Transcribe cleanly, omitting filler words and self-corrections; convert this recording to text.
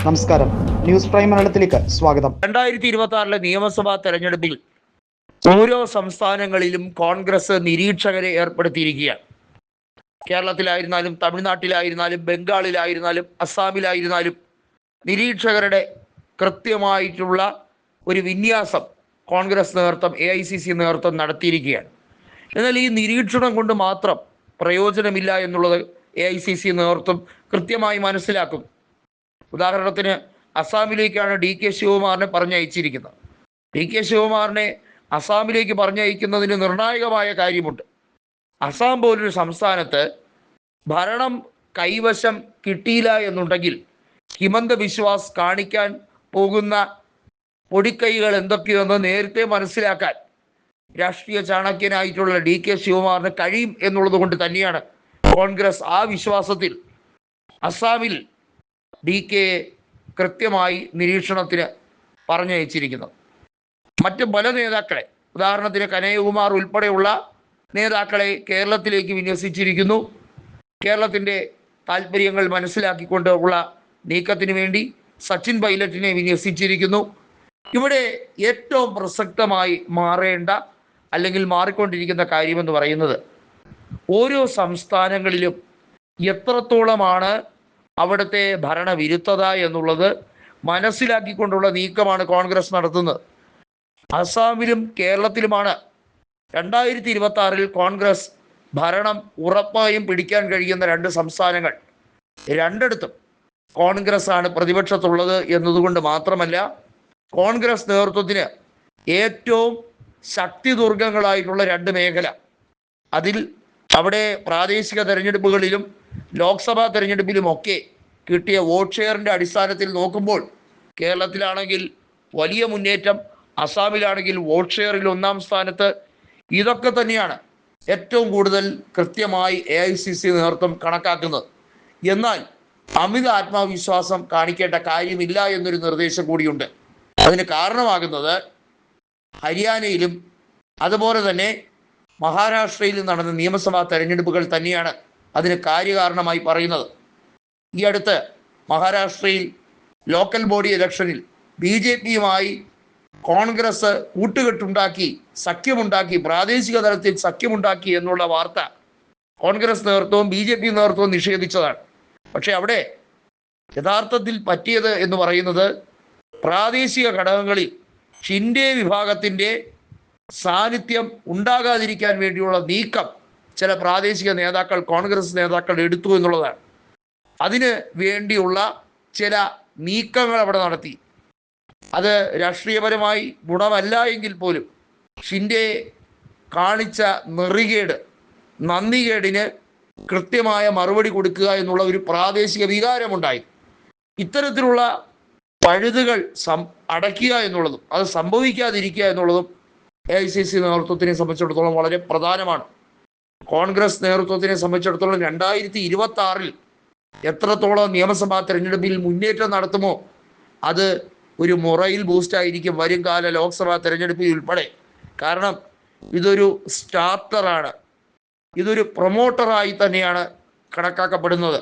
നമസ്കാരം, news prime മലയാളത്തിലേക്ക് സ്വാഗതം. 2026 നിയമസഭാ തെരഞ്ഞെടുപ്പിൽ ഓരോ സംസ്ഥാനങ്ങളിലും കോൺഗ്രസ് നിരീക്ഷകരെ ഏർപ്പെടുത്തിയിരിക്കുകയാണ്. കേരളത്തിലായിരുന്നാലും തമിഴ്നാട്ടിലായിരുന്നാലും ബംഗാളിലായിരുന്നാലും അസ്സാമിലായിരുന്നാലും നിരീക്ഷകരുടെ കൃത്യമായിട്ടുള്ള ഒരു വിന്യാസം കോൺഗ്രസ് നേതൃത്വം AICC നേതൃത്വം നടത്തിയിരിക്കുകയാണ്. എന്നാൽ ഈ നിരീക്ഷണം കൊണ്ട് മാത്രം പ്രയോജനമില്ല എന്നുള്ളത് AICC നേതൃത്വം കൃത്യമായി മനസ്സിലാക്കും. ഉദാഹരണത്തിന് അസാമിലേക്കാണ് DK ശിവകുമാറിനെ പറഞ്ഞയച്ചിരിക്കുന്നത്. DK ശിവകുമാറിനെ അസാമിലേക്ക് പറഞ്ഞയക്കുന്നതിന് നിർണായകമായ കാര്യമുണ്ട്. അസാം പോലൊരു സംസ്ഥാനത്ത് ഭരണം കൈവശം കിട്ടിയില്ല എന്നുണ്ടെങ്കിൽ ഹിമന്ത ബിശ്വാസ് കാണിക്കാൻ പോകുന്ന പൊടിക്കൈകൾ എന്തൊക്കെയെന്ന് നേരത്തെ മനസ്സിലാക്കാൻ രാഷ്ട്രീയ ചാണക്യനായിട്ടുള്ള DK ശിവകുമാറിന് കഴിയും എന്നുള്ളത് കൊണ്ട് തന്നെയാണ് കോൺഗ്രസ് ആ വിശ്വാസത്തിൽ അസാമിൽ DK കൃത്യമായി നിരീക്ഷണത്തിന് പറഞ്ഞയച്ചിരിക്കുന്നത്. മറ്റ് പല നേതാക്കളെ, ഉദാഹരണത്തിന് കനയ്യകുമാർ ഉൾപ്പെടെയുള്ള നേതാക്കളെ കേരളത്തിലേക്ക് വിന്യസിച്ചിരിക്കുന്നു. കേരളത്തിൻ്റെ താല്പര്യങ്ങൾ മനസ്സിലാക്കിക്കൊണ്ട് ഉള്ള നീക്കത്തിന് വേണ്ടി സച്ചിൻ പൈലറ്റിനെ വിന്യസിച്ചിരിക്കുന്നു. ഇവിടെ ഏറ്റവും പ്രസക്തമായി മാറേണ്ട അല്ലെങ്കിൽ മാറിക്കൊണ്ടിരിക്കുന്ന കാര്യമെന്ന് പറയുന്നത് ഓരോ സംസ്ഥാനങ്ങളിലും എത്രത്തോളമാണ് അവിടുത്തെ ഭരണവിരുദ്ധത എന്നുള്ളത് മനസ്സിലാക്കിക്കൊണ്ടുള്ള നീക്കമാണ് കോൺഗ്രസ് നടത്തുന്നത്. അസാമിലും കേരളത്തിലുമാണ് 2026 കോൺഗ്രസ് ഭരണം ഉറപ്പായും പിടിക്കാൻ കഴിയുന്ന രണ്ട് സംസ്ഥാനങ്ങൾ. രണ്ടിടത്തും കോൺഗ്രസ് ആണ് പ്രതിപക്ഷത്തുള്ളത് എന്നതുകൊണ്ട് മാത്രമല്ല, കോൺഗ്രസ് നേതൃത്വത്തിന് ഏറ്റവും ശക്തിദുർഗങ്ങളായിട്ടുള്ള രണ്ട് മേഖല, അതിൽ അവിടെ പ്രാദേശിക തെരഞ്ഞെടുപ്പുകളിലും ലോക്സഭാ തെരഞ്ഞെടുപ്പിലുമൊക്കെ കിട്ടിയ വോട്ട് ഷെയറിൻ്റെ അടിസ്ഥാനത്തിൽ നോക്കുമ്പോൾ കേരളത്തിലാണെങ്കിൽ വലിയ മുന്നേറ്റം, അസാമിലാണെങ്കിൽ വോട്ട് ഷെയറിൽ 1-ാം സ്ഥാനത്ത്. ഇതൊക്കെ തന്നെയാണ് ഏറ്റവും കൂടുതൽ കൃത്യമായി AICC നേതൃത്വം കണക്കാക്കുന്നത്. എന്നാൽ അമിത ആത്മവിശ്വാസം കാണിക്കേണ്ട കാര്യമില്ല എന്നൊരു നിർദ്ദേശം കൂടിയുണ്ട്. അതിന് കാരണമാകുന്നത് ഹരിയാനയിലും അതുപോലെ തന്നെ മഹാരാഷ്ട്രയിലും നടന്ന നിയമസഭാ തെരഞ്ഞെടുപ്പുകൾ തന്നെയാണ് അതിന് കാര്യകാരണമായി പറയുന്നത്. ഈ അടുത്ത് മഹാരാഷ്ട്രയിൽ ലോക്കൽ ബോഡി ഇലക്ഷനിൽ BJPയുമായി കോൺഗ്രസ് കൂട്ടുകെട്ടുണ്ടാക്കി, സഖ്യമുണ്ടാക്കി, പ്രാദേശിക തലത്തിൽ സഖ്യമുണ്ടാക്കി എന്നുള്ള വാർത്ത കോൺഗ്രസ് നേതൃത്വവും BJP നേതൃത്വവും നിഷേധിച്ചതാണ്. പക്ഷെ അവിടെ യഥാർത്ഥത്തിൽ പറ്റിയത് എന്ന് പറയുന്നത് പ്രാദേശിക ഘടകങ്ങളിൽ ഷിൻഡെ വിഭാഗത്തിൻ്റെ സാന്നിധ്യം ഉണ്ടാകാതിരിക്കാൻ വേണ്ടിയുള്ള നീക്കം ചില പ്രാദേശിക നേതാക്കൾ, കോൺഗ്രസ് നേതാക്കൾ എടുത്തു എന്നുള്ളതാണ്. അതിന് വേണ്ടിയുള്ള ചില നീക്കങ്ങൾ അവിടെ നടത്തി. അത് രാഷ്ട്രീയപരമായി ഗുണമല്ല എങ്കിൽ പോലും ഷിൻഡെ കാണിച്ച നെറികേട്, നന്ദികേടിന് കൃത്യമായ മറുപടി കൊടുക്കുക എന്നുള്ള ഒരു പ്രാദേശിക വികാരമുണ്ടായി. ഇത്തരത്തിലുള്ള പഴുതുകൾ അടയ്ക്കുക എന്നുള്ളതും അത് സംഭവിക്കാതിരിക്കുക എന്നുള്ളതും AICC നേതൃത്വത്തിനെ സംബന്ധിച്ചിടത്തോളം വളരെ പ്രധാനമാണ്. കോൺഗ്രസ് നേതൃത്വത്തിനെ സംബന്ധിച്ചിടത്തോളം 2026 എത്രത്തോളം നിയമസഭാ തെരഞ്ഞെടുപ്പിൽ മുന്നേറ്റം നടത്തുമോ അത് ഒരു മുറയിൽ ബൂസ്റ്റായിരിക്കും വരും കാല ലോക്സഭാ തെരഞ്ഞെടുപ്പിൽ ഉൾപ്പെടെ. കാരണം ഇതൊരു സ്റ്റാർട്ടറാണ്, ഇതൊരു പ്രൊമോട്ടറായി തന്നെയാണ് കണക്കാക്കപ്പെടുന്നത്.